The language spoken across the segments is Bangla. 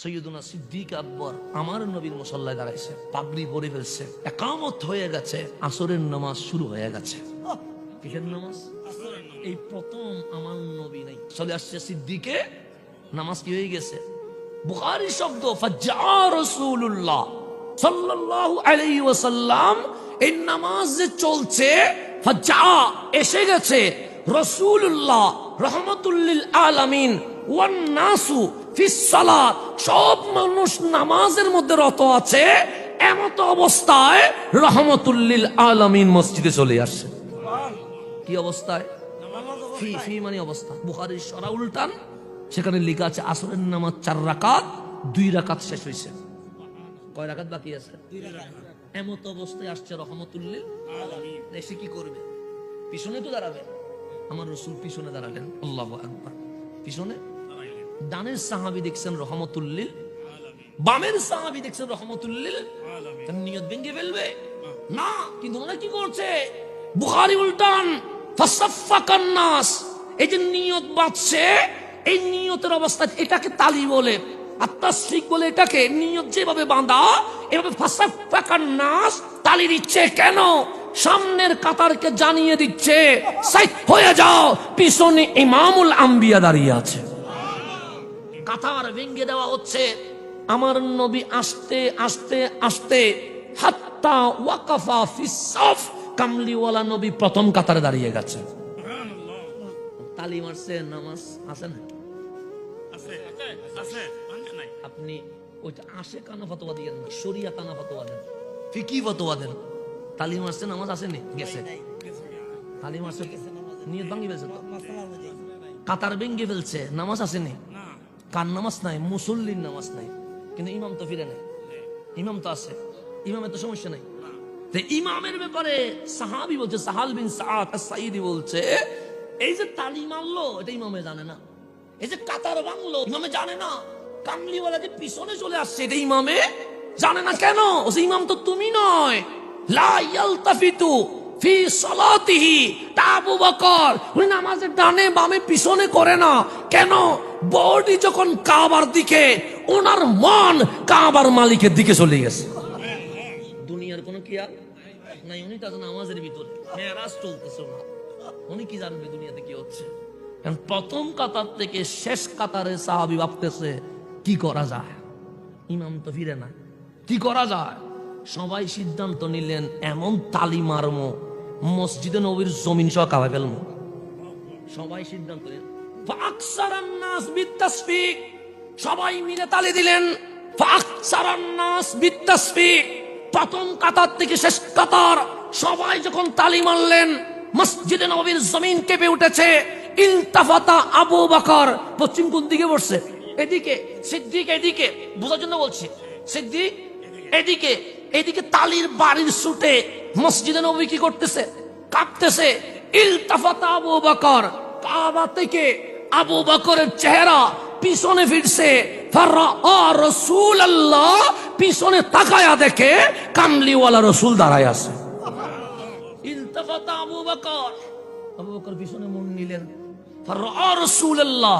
সৈয়দুনা সিদ্দিক আকবর আমার নবীর মুসাল্লায় দাঁড়াইছে, পাগড়ি পরে ফেলছে, একামত হয়ে গেছে, আসরের নামাজ শুরু হয়ে গেছে। কিসের নামাজ? এই প্রথম আমার নবী নাই, চলে আসছে সিদ্দিকে, নামাজ কি হয়ে গেছে। বুখারী শব্দ ফাজ্জা রাসূলুল্লাহ সাল্লাল্লাহু আলাইহি ওয়াসাল্লাম, এই নামাজ যে চলছে, ফাজ্জা এসে গেছে রাসূলুল্লাহ রাহমাতুল লিল আলামিন ওয়ান নাসু ফিস সালাত, সব মানুষ নামাজের মধ্যে রত আছে, এমত অবস্থায় রাহমাতুল লিল আলামিন মসজিদে চলে আসছে। কি অবস্থায়? ফি ফি মানে অবস্থা। বুখারীর সরা উল্টান, সেখানে লেখা আছে আসরের নামাজ 4 রাকাত, 2 রাকাত শেষ হয়েছে, কয় রাকাত বাকি আছে? 2 রাকাত। এমত অবস্থায় আসছে রাহমাতুল লিল আলামিন। এসে কি করবে? পিছনে তো দাঁড়াবে। আমার রাসূল পিছনে দাঁড়ালেন, আল্লাহু আকবার। পিছনে ডানের সাহাবী দেখছেন রাহমাতুল লিল আলামিন, বামের সাহাবী দেখছেন রাহমাতুল লিল আলামিন। তার নিয়ত ভেঙে ফেলবে না, কিন্তু ওরা কি করছে? বুখারী উল্টান ফাসাফফাকান নাস, এই যে নিয়ত বাঁধছে, এই নিয়তের অবস্থা, এটাকে তালি বলে, আত্মাশরিক বলে এটাকে। নিয়ত যেভাবে বাঁধা, এভাবে ফাসাফফাকান নাস তালি দিচ্ছে কেন? সামনের কাতারকে জানিয়ে দিচ্ছে সাইড হয়ে যাও, পিছনে ইমামুল আম্বিয়া দাঁড়িয়ে আছে। কাতার ভেঙে দেওয়া হচ্ছে। আমার নবী আস্তে আস্তে আস্তে হাত্তা ওয়াকাফা ফিস সাফ, কামলিওয়ালা নবী প্রথম কাতারে দাঁড়িয়ে গেছে। তালি মারছে, নামাজ আছে না? আপনি ওইটা আসে কানা ফতোয়া দিয়ে দেন, শরিয়া কানা ফতোয়া দেন, ফিকি ফতোয়া দেন। তালি মারছে, নামাজ আসেনি? গেছে। তালি মারছে, নিয়ত ভাঙি ফেলছে, কাতার ভেঙে ফেলছে, নামাজ আসেনি। কার নামাজ নাই? মুসল্লির নামাজ নাই, কিন্তু ইমাম তো ফিরে নাই। ইমাম তো আছে, ইমামের তো সমস্যা নাই। ইমামের ব্যাপারে সাহাবী বলছে, সাহাল বিন সাআদ আস-সাঈদী বলছে, এই যে তালি মারলো এটা ইমামে জানে না, এই যে কাতার ভাঙলো ইমামে জানে না, কামলিওয়ালা যে পিছনে চলে আসছে এটা ইমামে জানে না। কেন? ও ইমাম তো তুমি নয়। লা ইয়ালতাফিতু ফি সালাতিহি, তা আবু বকর, উনি নামাজের ডানে বামে পিছনে করে না। কেন? বডি যখন কাবার দিকে, ওনার মন কাবার মালিকের দিকে চলে গেছে। দুনিয়ার কোনো খেয়াল নাই, উনি তার নামাজের ভিতরে, মেরাজ চলতেছে না, উনি কি জানবে দুনিয়াতে কি হচ্ছে। প্রথম কাতার থেকে শেষ কাতারে সাহাবী ভাবতেছে কি করা যায়, ইমাম তো ফিরে না, কি করা যায়। সবাই সিদ্ধান্ত নিলেন এমন তালি মারমো মসজিদে নবীর জমিন সহ কাঁপায় ফেলবো। সবাই সিদ্ধান্ত নিলেন, ফাকসারান নাস বিতাসফিক, সবাই মিলে তালি দিলেন। ফাকসারান নাস বিতাসফিক, প্রথম কাতার থেকে শেষ কাতার সবাই যখন তালি মারলেন, মসজিদে নববীর জমিন কেঁপে উঠেছে। ইলতাফাতা আবু বকর, পশ্চিম কোন দিকে বসছে? এদিকে। সিদ্দিক এদিকে, বোঝার জন্য বলছি, সিদ্দিক এদিকে। এদিকে তালির বাড়ির সুটে মসজিদে নববী কি করতেছে? কাঁপতেছে। ইলতাফাতা আবু বকর, কাবা থেকে আবু বকরের চেহারা পিছনে ফিরছে। ফারআ রাসূলুল্লাহ, পিছনে তাকায়া দেখে কামলিওয়ালা রাসূল দাঁড়ায় আছে। ইলতাফাতা আবু বকর, আবু বকর পিছনে মুখ নিলেন। ফারআ রাসূলুল্লাহ,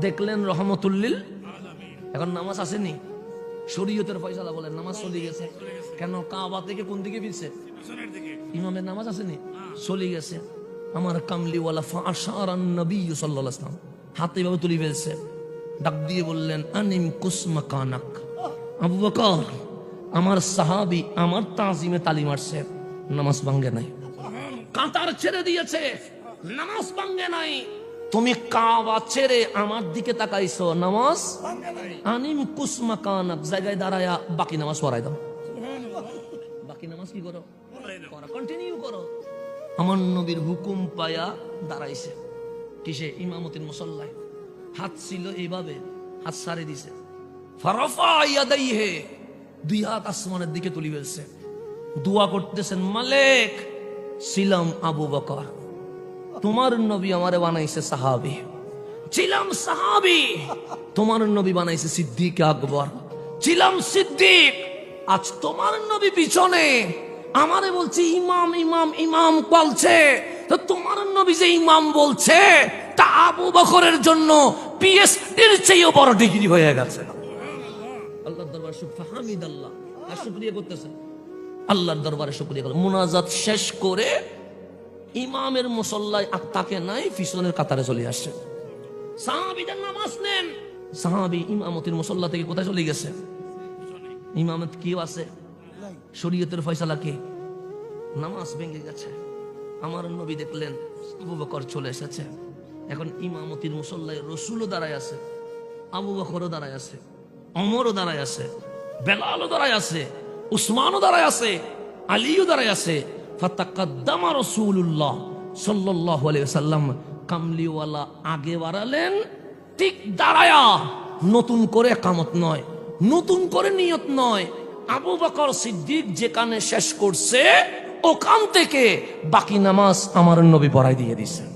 দেখলেন রাহমাতুল লিল আলামিন। এখন নামাজ আসেনি, শরীয়তের ফয়সালা বলেন নামাজ চলে গেছে। কেন? কাবা থেকে কোন দিকে ফিরছে? ইমামের নামাজ আসেনি, চলে গেছে। আমার কামলিওয়ালা ফাআশারান নবী সাল্লাল্লাহু আলাইহি ওয়াসাল্লাম, হাতে এভাবে তুলে ফেলছে, ডাক দিয়ে বললেন আনিম কুসমাকানাক। আবু বকর, আমার সাহাবী আমার তাজিমে তালি মারছে, নামাজ ভাঙে নাই। কাতার ছেড়ে দিয়েছে, নামাজ ভাঙে নাই। তুমি কাবা ছেড়ে আমার দিকে তাকাইছো, নামাজ আনিম কুসমাকানাক, জায়গায় দাঁড়ায়া বাকি নামাজ পড়াই দাও। বাকি নামাজ কি করো? কন্টিনিউ করো। আমার নবীর হুকুম পায়া দাঁড়াইছে, কিসে? ইমামতির মুসাল্লায়। হাত ছিল এইভাবে, হাত সারে দিছে। ফারাফা ইয়াদাইহি, 2 হাত আসমানের দিকে তুলে ফেলছে, দোয়া করতেছেন, মালিক ছিলাম আবু বকর, তোমার নবী আমারে বানাইছে সাহাবী, ছিলাম সাহাবী, তোমার নবী বানাইছে সিদ্দিক আকবর, ছিলাম সিদ্দিক, আজ তোমার নবী পিছনে আমারে বলছে ইমাম ইমাম ইমাম বলছে, তো তোমার নবী যে ইমাম বলছে তা আবু বকরের জন্য পিএইচডির চেয়েও বড় ডিগ্রি হয়ে গেছে। আল্লাহর দরবারে ফাহামিদাল্লাহ, আর শুকরিয়া করতেছেন, আল্লাহর দরবারে শুকরিয়া করলেন। মুনাজাত শেষ করে ইমামের মুসল্লায় আর তাকে নাই, পিছনের কাতারে চলে আসছে। সাহাবীদের নামাজ নেন, সাহাবী ইমামতির মুসল্লা থেকে কোথায় চলে গেছে? ইমামত কি আছে? শরীয়তের ফয়সালা কি? নামাজ ভেঙে গেছে। আমার নবী দেখলেন আবু বকর চলে এসেছে, এখন ইমামতির মুসল্লায় রসুলও দাঁড়ায় আছে, আবু বকরও দাঁড়ায় আছে, ওমরও দাঁড়ায় আছে, বেলালও দাঁড়ায় আছে, উসমানও দাঁড়ায় আছে, আলীও দাঁড়ায় আছে। ফাতাকাদ্দামা রাসূলুল্লাহ সাল্লাল্লাহু আলাইহি ওয়াসাল্লাম, কামলিওয়ালা আগে বাড়ালেন, ঠিক দাঁড়ায়া, নতুন করে কামত নয়, নতুন করে নিয়ত নয়। আবু বকর সিদ্দিক যেখানে শেষ করছে ওখান থেকে বাকি নামাজ আমার নবী পড়াই দিয়ে দিয়েছেন।